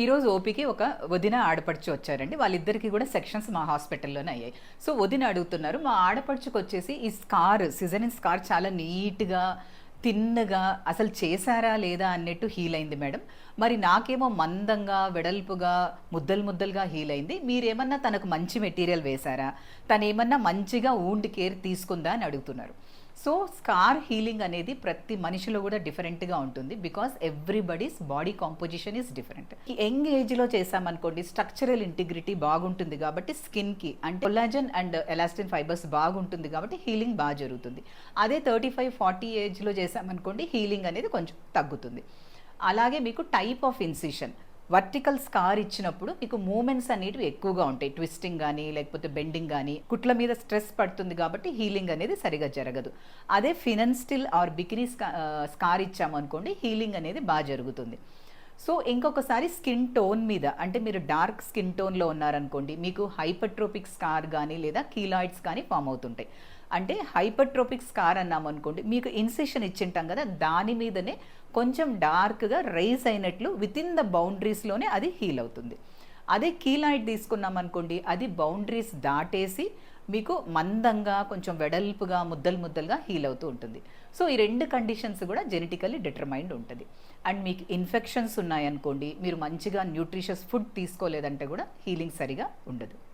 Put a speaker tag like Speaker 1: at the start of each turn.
Speaker 1: ఈరోజు ఓపీకి ఒక వదిన ఆడపడుచు వచ్చారండి. వాళ్ళిద్దరికీ కూడా సెక్షన్స్ మా హాస్పిటల్లోనే అయ్యాయి. సో వదిన అడుగుతున్నారు, మా ఆడపడుచుకొచ్చేసి ఈ స్కార్, సిజరిన్ స్కార్ చాలా నీట్‌గా, థిన్‌గా అసలు చేశారా లేదా అన్నట్టు హీల్ అయింది మేడం. మరి నాకేమో మందంగా, వెడల్పుగా, ముద్దలు ముద్దలుగా హీల్ అయింది. మీరేమన్నా తనకు మంచి మెటీరియల్ వేశారా? తనేమన్నా మంచిగా వూండ్ కేర్ తీసుకుందా అని అడుగుతున్నారు. సో స్కార్ హీలింగ్ అనేది ప్రతి మనిషిలో కూడా డిఫరెంట్గా ఉంటుంది. Because everybody's body composition is different. Young ఏజ్లో చేసామనుకోండి స్ట్రక్చరల్ ఇంటిగ్రిటీ బాగుంటుంది కాబట్టి స్కిన్కి అంటే కొల్లాజన్ అండ్ ఎలాస్టిన్ ఫైబర్స్ బాగుంటుంది కాబట్టి హీలింగ్ బాగా జరుగుతుంది. అదే 35-40 ఏజ్లో చేసామనుకోండి హీలింగ్ అనేది కొంచెం తగ్గుతుంది. అలాగే మీకు type of incision, vertical scar ఇచ్చినప్పుడు మీకు మూమెంట్స్ అనేటివి ఎక్కువగా ఉంటాయి. ట్విస్టింగ్ కానీ లేకపోతే బెండింగ్ కానీ, కుట్ల మీద స్ట్రెస్ పడుతుంది కాబట్టి హీలింగ్ అనేది సరిగా జరగదు. అదే ఫినన్స్టిల్ ఆర్ బికినీ స్కార్ ఇచ్చామనుకోండి హీలింగ్ అనేది బాగా జరుగుతుంది. సో ఇంకొకసారి స్కిన్ టోన్ మీద, అంటే మీరు డార్క్ స్కిన్ టోన్లో ఉన్నారనుకోండి మీకు హైపర్ట్రోపిక్ స్కార్ కానీ లేదా కీలాయిడ్స్ కానీ ఫామ్ అవుతుంటాయి. అంటే హైపర్ట్రోపిక్ స్కార్ అన్నామనుకోండి మీకు ఇన్సిషన్ ఇచ్చింటాం కదా, దాని మీదనే కొంచెం డార్క్గా రైజ్ అయినట్లు విత్ ఇన్ ద బౌండరీస్లోనే అది హీల్ అవుతుంది. అదే కీలాయిడ్ తీసుకున్నాం అనుకోండి అది బౌండరీస్ దాటేసి మీకు మందంగా కొంచెం వెడల్పుగా ముద్దలు ముద్దలుగా హీల్ అవుతూ ఉంటుంది. సో ఈ రెండు కండిషన్స్ కూడా జెనెటికల్లీ డిటర్మైన్డ్ ఉంటుంది. అండ్ మీకు ఇన్ఫెక్షన్స్ ఉన్నాయనుకోండి, మీరు మంచిగా న్యూట్రిషియస్ ఫుడ్ తీసుకోలేదంటే కూడా హీలింగ్ సరిగా ఉండదు.